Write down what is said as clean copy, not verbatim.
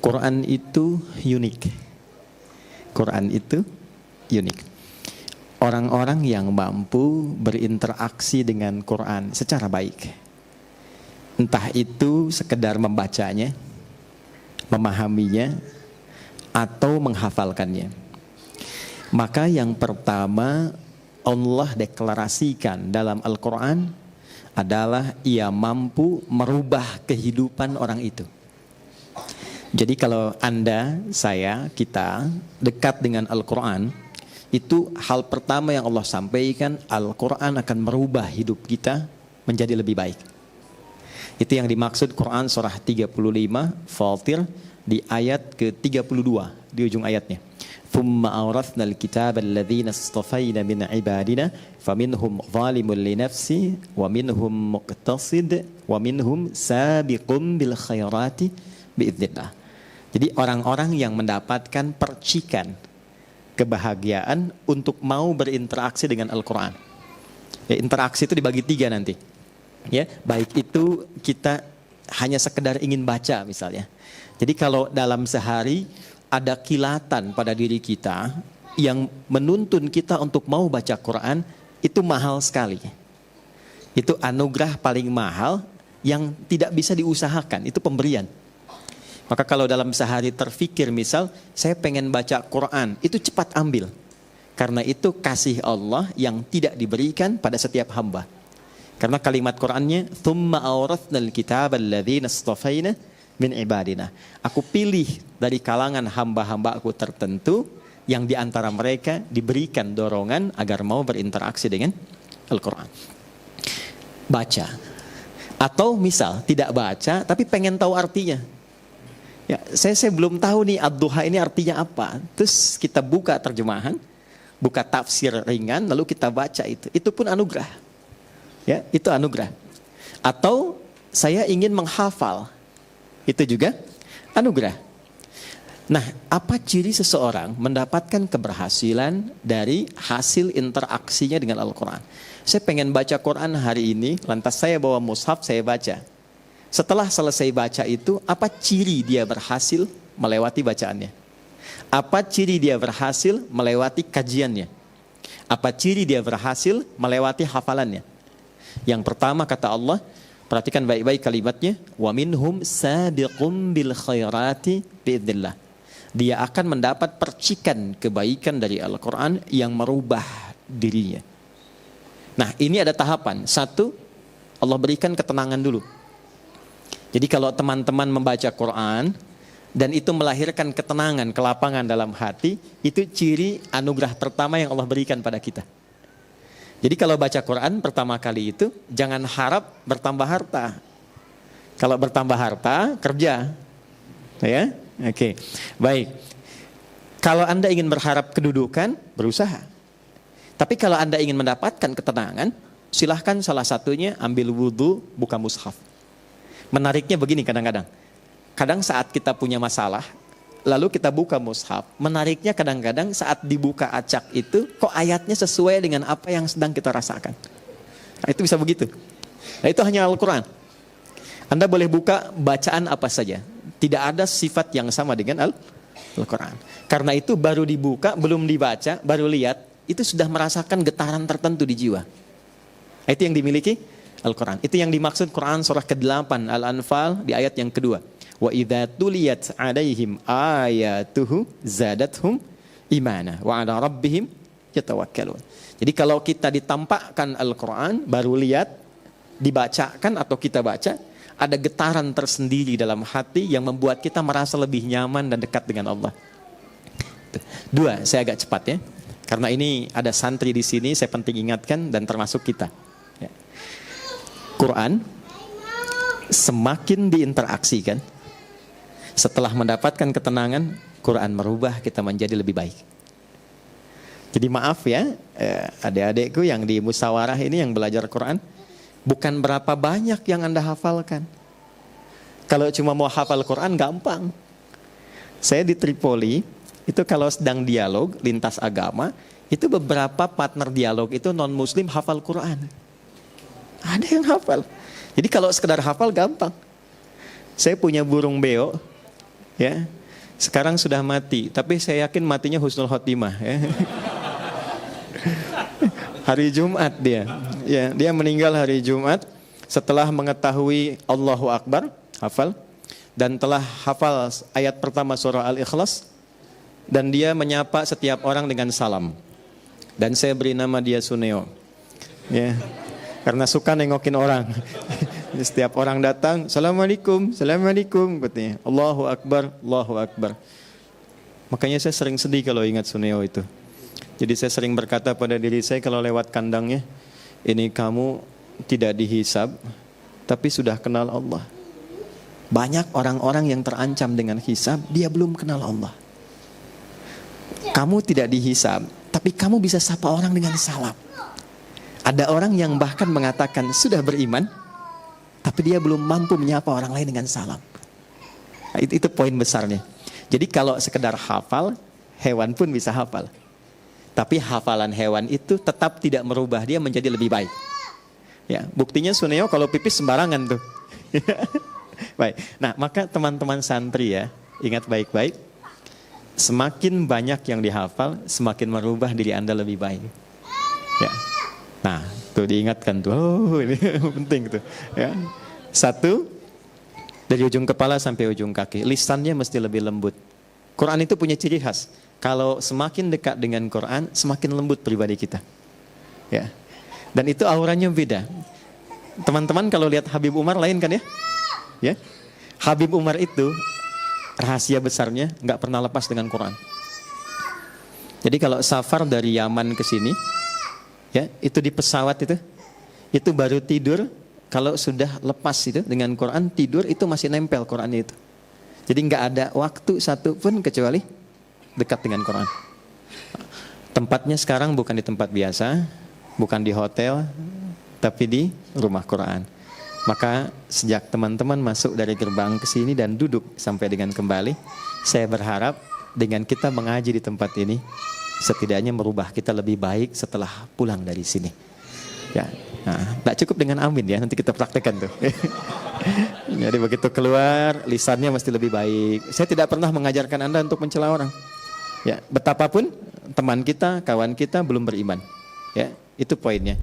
Quran itu unik. Quran itu unik. Orang-orang yang mampu berinteraksi dengan Quran secara baik, entah itu sekedar membacanya, memahaminya, atau menghafalkannya, maka yang pertama Allah deklarasikan dalam Al-Quran adalah ia mampu merubah kehidupan orang itu. Jadi kalau Anda, saya, kita dekat dengan Al-Quran, itu hal pertama yang Allah sampaikan, Al-Quran akan merubah hidup kita menjadi lebih baik. Itu yang dimaksud Quran surah 35 Fatir di ayat ke-32 di ujung ayatnya. Thumma awrathnal kitaba alladhina istafayna min ibadina faminhum zalimun li nafsi wa minhum muqtasid wa minhum sabiqun bil khairati biidznillah. Jadi orang-orang yang mendapatkan percikan kebahagiaan untuk mau berinteraksi dengan Al-Quran. Ya, interaksi itu dibagi 3 nanti. Ya, baik itu kita hanya sekedar ingin baca misalnya. Jadi kalau dalam sehari ada kilatan pada diri kita yang menuntun kita untuk mau baca Quran, itu mahal sekali. Itu anugerah paling mahal yang tidak bisa diusahakan, itu pemberian. Maka kalau dalam sehari terfikir misal, saya pengen baca Quran, itu cepat ambil. Karena itu kasih Allah yang tidak diberikan pada setiap hamba. Karena kalimat Qurannya, Thumma awrathnal kitaba alladhina istafayna min ibadina. Aku pilih dari kalangan hamba-hamba aku tertentu, yang diantara mereka diberikan dorongan agar mau berinteraksi dengan Al-Quran. Baca. Atau misal, tidak baca, tapi pengen tahu artinya. Ya, saya belum tahu nih ad-duha ini artinya apa. Terus kita buka terjemahan, buka tafsir ringan, lalu kita baca itu. Itu pun anugerah. Ya, itu anugerah. Atau saya ingin menghafal, itu juga anugerah. Nah, apa ciri seseorang mendapatkan keberhasilan dari hasil interaksinya dengan Al-Quran? Saya pengen baca Quran hari ini, lantas saya bawa mushaf, saya baca. Setelah selesai baca itu, apa ciri dia berhasil melewati bacaannya? Apa ciri dia berhasil melewati kajiannya? Apa ciri dia berhasil melewati hafalannya? Yang pertama kata Allah, perhatikan baik-baik kalimatnya, wa minhum sabiqum bil khairati biidznillah. Dia akan mendapat percikan kebaikan dari Al-Quran yang merubah dirinya. Nah, ini ada tahapan. 1, Allah berikan ketenangan dulu. Jadi kalau teman-teman membaca Quran dan itu melahirkan ketenangan, kelapangan dalam hati, itu ciri anugerah pertama yang Allah berikan pada kita. Jadi kalau baca Quran pertama kali itu, jangan harap bertambah harta. Kalau bertambah harta, kerja. Ya? Oke. Baik. Kalau Anda ingin berharap kedudukan, berusaha. Tapi kalau Anda ingin mendapatkan ketenangan, silahkan salah satunya ambil wudhu, buka mushaf. Menariknya begini kadang-kadang. Kadang saat kita punya masalah, lalu kita buka mushaf. Menariknya kadang-kadang saat dibuka acak itu, kok ayatnya sesuai dengan apa yang sedang kita rasakan. Nah, itu bisa begitu. Nah, itu hanya Al-Quran. Anda boleh buka bacaan apa saja. Tidak ada sifat yang sama dengan Al-Quran. Karena itu baru dibuka, belum dibaca, baru lihat, itu sudah merasakan getaran tertentu di jiwa. Nah, itu yang dimiliki Al-Quran. Itu yang dimaksud Quran surah ke-8 Al-Anfal di ayat yang kedua. Wa idza tuliyat 'alaihim ayatuhu zadathum imana wa 'ala rabbihim yatawakkalun. Jadi kalau kita ditampakkan Al-Quran, baru lihat, dibacakan atau kita baca, ada getaran tersendiri dalam hati yang membuat kita merasa lebih nyaman dan dekat dengan Allah. 2, saya agak cepat ya. Karena ini ada santri di sini, saya penting ingatkan dan termasuk kita. Quran semakin diinteraksikan, setelah mendapatkan ketenangan, Quran merubah kita menjadi lebih baik. Jadi maaf ya, adik-adikku yang di musyawarah ini yang belajar Quran, bukan berapa banyak yang Anda hafalkan. Kalau cuma mau hafal Quran gampang. Saya di Tripoli, itu kalau sedang dialog lintas agama, itu beberapa partner dialog itu non-muslim hafal Quran. Ada yang hafal. Jadi kalau sekedar hafal gampang. Saya punya burung beo, Ya. Sekarang sudah mati, tapi saya yakin matinya husnul khotimah ya. Hari Jumat dia. Ya, dia meninggal hari Jumat setelah mengetahui Allahu Akbar, hafal, dan telah hafal ayat pertama surah Al-Ikhlas, dan dia menyapa setiap orang dengan salam. Dan saya beri nama dia Suneo. Ya. Karena suka nengokin orang. Setiap orang datang, Assalamualaikum, Assalamualaikum, katanya. Allahu Akbar, Allahu Akbar. Makanya saya sering sedih kalau ingat Suneo itu. Jadi saya sering berkata pada diri saya kalau lewat kandangnya, ini kamu tidak dihisab, tapi sudah kenal Allah. Banyak orang-orang yang terancam dengan hisab, dia belum kenal Allah. Kamu tidak dihisab, tapi kamu bisa sapa orang dengan salam. Ada orang yang bahkan mengatakan sudah beriman, tapi dia belum mampu menyapa orang lain dengan salam. Nah, itu poin besarnya. Jadi kalau sekedar hafal, hewan pun bisa hafal. Tapi hafalan hewan itu tetap tidak merubah dia menjadi lebih baik. Ya, buktinya Suneo kalau pipis sembarangan tuh. Baik. Nah, maka teman-teman santri ya, ingat baik-baik. Semakin banyak yang dihafal, semakin merubah diri Anda lebih baik. Ya. Nah, tuh diingatkan tuh. Oh, ini penting tuh. Ya. Satu, dari ujung kepala sampai ujung kaki, lisannya mesti lebih lembut. Quran itu punya ciri khas. Kalau semakin dekat dengan Quran, semakin lembut pribadi kita. Ya. Dan itu auranya beda. Teman-teman kalau lihat Habib Umar lain kan ya? Ya. Habib Umar itu rahasia besarnya nggak pernah lepas dengan Quran. Jadi kalau safar dari Yaman ke sini, ya, itu di pesawat itu baru tidur. Kalau sudah lepas itu dengan Quran, tidur itu masih nempel Qurannya itu. Jadi nggak ada waktu satu pun kecuali dekat dengan Quran. Tempatnya sekarang bukan di tempat biasa, bukan di hotel, tapi di rumah Quran. Maka sejak teman-teman masuk dari gerbang ke sini dan duduk sampai dengan kembali, saya berharap dengan kita mengaji di tempat ini, setidaknya merubah kita lebih baik setelah pulang dari sini. Ya, nah, tak cukup dengan amin ya, nanti kita praktekkan tuh. Jadi begitu keluar, lisannya mesti lebih baik. Saya tidak pernah mengajarkan Anda untuk mencela orang. Ya, betapapun teman kita, kawan kita belum beriman. Ya, itu poinnya.